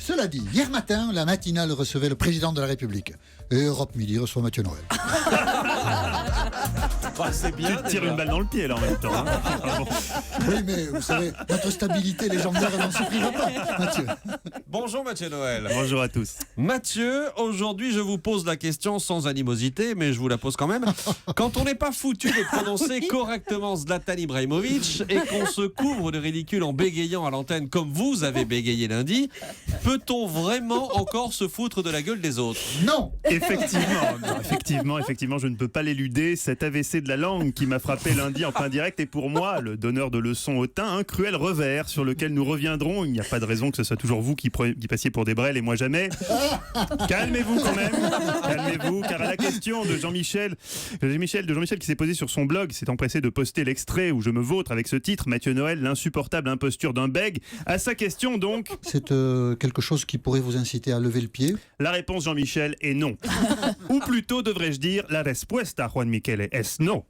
Cela dit, hier matin, la matinale recevait le président de la République. Et Europe Midi reçoit Mathieu Noël. C'est bien. Tu te tires une balle dans le pied là en même temps. Hein. Oui, mais vous savez, notre stabilité légendaire, elle n'en supprime pas, Mathieu. Bonjour Mathieu Noël. Bonjour à tous. Mathieu, aujourd'hui je vous pose la question sans animosité, mais je vous la pose quand même. Quand on n'est pas foutu de prononcer correctement Zlatan Ibrahimovic et qu'on se couvre de ridicule en bégayant à l'antenne comme vous avez bégayé lundi, peut-on vraiment encore se foutre de la gueule des autres? Non. Effectivement, je ne peux pas l'éluder. Cet AVC de la langue qui m'a frappé lundi en plein direct est pour moi, le donneur de leçons hautain, un cruel revers sur lequel nous reviendrons. Il n'y a pas de raison que ce soit toujours vous qui passiez pour des brels et moi jamais. Calmez-vous quand même. Calmez-vous, car à la question de Jean-Michel qui s'est posé sur son blog, s'est empressé de poster l'extrait où je me vautre avec ce titre, Mathieu Noël, l'insupportable imposture d'un bègue. À sa question donc... C'est quelque chose qui pourrait vous inciter à lever le pied? La réponse, Jean-Michel, est non. Ou plutôt, devrais-je dire, la respuesta, Juan Michele, es no.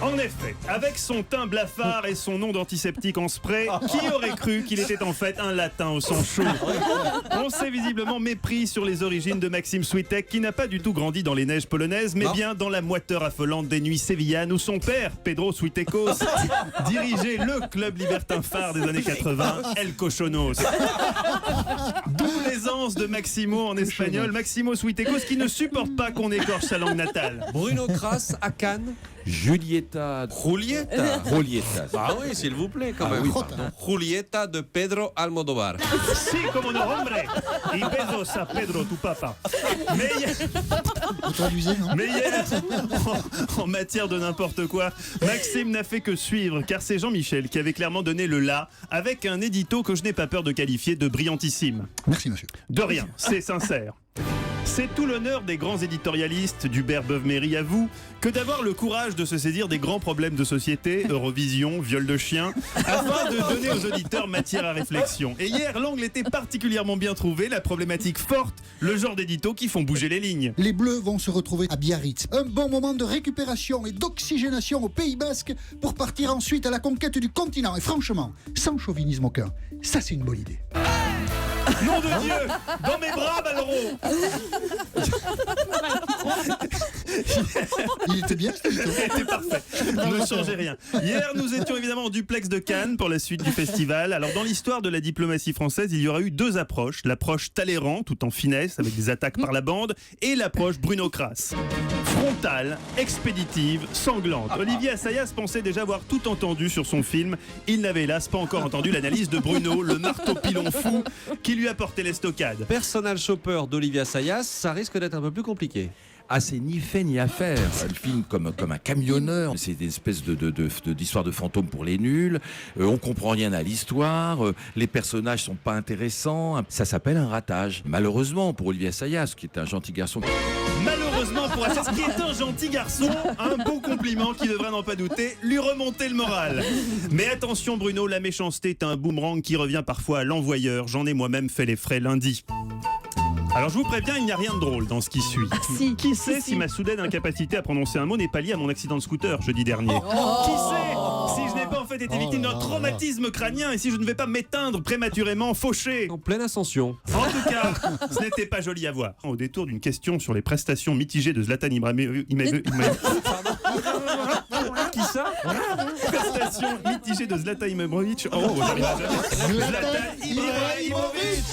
En effet, avec son teint blafard et son nom d'antiseptique en spray, qui aurait cru qu'il était en fait un latin au sang chaud? On s'est visiblement mépris sur les origines de Maxime Switek, qui n'a pas du tout grandi dans les neiges polonaises, mais bien dans la moiteur affolante des nuits sévillanes, où son père, Pedro Switekos, dirigeait le club libertin phare des années 80, El Cochonos. D'où l'aisance de Maximo en espagnol, Maximo Switekos, qui ne supporte pas qu'on écorche sa langue natale. Bruno Kras à Cannes. Julieta. Julieta. Ah oui, s'il vous plaît, quand même. oui, pardon. Julieta de Pedro Almodóvar. Si, como no, hombre. Y besos a Pedro, tu papa. Mais Vous traduisez, non? hier, en matière de n'importe quoi, Maxime n'a fait que suivre, car c'est Jean-Michel qui avait clairement donné le la, avec un édito que je n'ai pas peur de qualifier de brillantissime. Merci, monsieur. De rien, c'est sincère. C'est tout l'honneur des grands éditorialistes d'Hubert Beuve-Méry à vous que d'avoir le courage de se saisir des grands problèmes de société, Eurovision, viol de chien, afin de donner aux auditeurs matière à réflexion. Et hier, l'angle était particulièrement bien trouvé, la problématique forte, le genre d'édito qui font bouger les lignes. Les Bleus vont se retrouver à Biarritz. Un bon moment de récupération et d'oxygénation au Pays Basque pour partir ensuite à la conquête du continent. Et franchement, sans chauvinisme aucun, ça c'est une bonne idée. Nom de Dieu, dans mes bras, Malraux. Il était bien, cet édito. C'était parfait, ne changez rien. Hier, nous étions évidemment en duplex de Cannes pour la suite du festival. Alors, dans l'histoire de la diplomatie française, il y aura eu deux approches. L'approche Talleyrand, tout en finesse, avec des attaques par la bande, et l'approche Bruno Kras. Frontale, expéditive, sanglante. Olivier Assayas pensait déjà avoir tout entendu sur son film. Il n'avait hélas pas encore entendu l'analyse de Bruno, le marteau-pilon fou, qui lui a porté l'estocade. Personal Shopper d'Olivier Assayas, ça risque d'être un peu plus compliqué. Ah, c'est ni fait ni à faire. Le film comme un camionneur, c'est une espèce d'histoire de fantôme pour les nuls. On comprend rien à l'histoire. Les personnages sont pas intéressants. Ça s'appelle un ratage. Malheureusement pour Olivier Assayas, qui est un gentil garçon. Malheureusement pour Assayas, qui est un gentil garçon, un beau compliment qui devrait n'en pas douter lui remonter le moral. Mais attention Bruno, la méchanceté est un boomerang qui revient parfois à l'envoyeur. J'en ai moi-même fait les frais lundi. Alors je vous préviens, il n'y a rien de drôle dans ce qui suit. Qui sait si ma soudaine incapacité à prononcer un mot n'est pas liée à mon accident de scooter jeudi dernier? Qui sait si je n'ai pas en fait été victime d'un traumatisme crânien et si je ne vais pas m'éteindre prématurément, fauché? En pleine ascension. En tout cas, ce n'était pas joli à voir. Au détour d'une question sur les prestations mitigées de Zlatan Ibrahimovic... Qui ça? Prestations mitigées de Zlatan Ibrahimovic... Oh, j'arrive à jamais. Zlatan Ibrahimovic.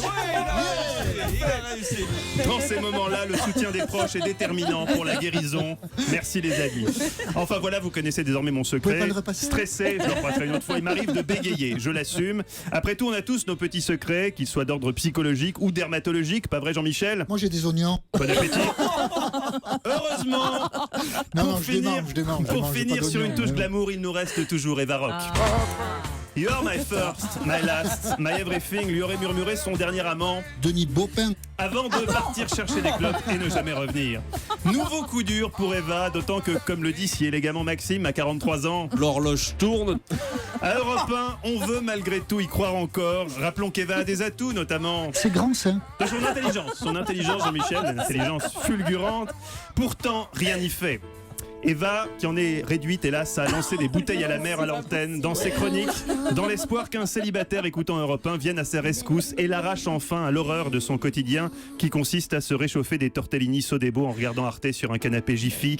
Il a réussi. Dans ces moments-là, le soutien des proches est déterminant pour la guérison. Merci les amis. Enfin voilà, vous connaissez désormais mon Vous pouvez secret. pas le repasser? Stressé, je le referai une autre fois, il m'arrive de bégayer, je l'assume. Après tout, on a tous nos petits secrets, qu'ils soient d'ordre psychologique ou dermatologique, pas vrai Jean-Michel? Moi j'ai des oignons. Bon appétit. Heureusement, Non, pour je finir, démange, pour j'ai finir pas sur une d'oignons. touche glamour, il nous reste toujours Eva Rock. You are my first, my last, my everything, lui aurait murmuré son dernier amant Denis Baupin. avant de partir chercher des clopes et ne jamais revenir. Nouveau coup dur pour Eva, d'autant que, comme le dit si élégamment Maxime, à 43 ans, L'horloge tourne. à Europe 1, on veut malgré tout y croire encore. Rappelons qu'Eva a des atouts, notamment C'est grand, ça. de son intelligence, Jean-Michel, une intelligence fulgurante. Pourtant, rien n'y fait. Eva, qui en est réduite, hélas, à lancer des bouteilles à la mer à l'antenne dans ses chroniques, dans l'espoir qu'un célibataire écoutant Europe 1 vienne à sa rescousse et l'arrache enfin à l'horreur de son quotidien qui consiste à se réchauffer des tortellini Sodebo en regardant Arte sur un canapé Jiffy,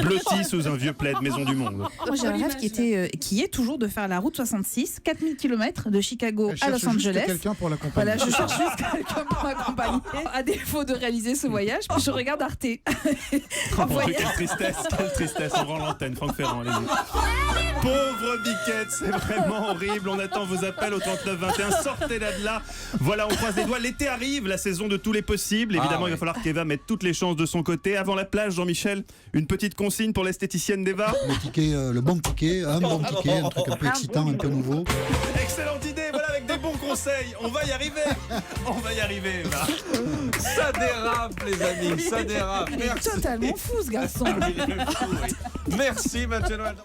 blotti sous un vieux plaid Maison du Monde. Moi, j'ai un rêve qui est toujours de faire la route 66, 4000 km de Chicago à Los Angeles. Quelqu'un pour l'accompagner. Voilà, je cherche juste quelqu'un pour m'accompagner. À défaut de réaliser ce voyage, je regarde Arte. Quelle tristesse, on rend l'antenne, Franck Ferrand, allez-y. Pauvre Biquette, c'est vraiment horrible. On attend vos appels au 3921. Sortez-la de là. Voilà, on croise les doigts. L'été arrive, la saison de tous les possibles. Évidemment, il va falloir qu'Eva mette toutes les chances de son côté. Avant la plage, Jean-Michel, une petite consigne pour l'esthéticienne d'Eva. Le ticket, le bon ticket, un bon ticket, un truc un peu excitant, un peu nouveau. Excellente idée, voilà, avec des bons conseils. On va y arriver. On va y arriver, Eva. Ça dérape, les amis, ça dérape. Il est Merci. totalement fou, ce garçon. Merci, Mathieu Noël.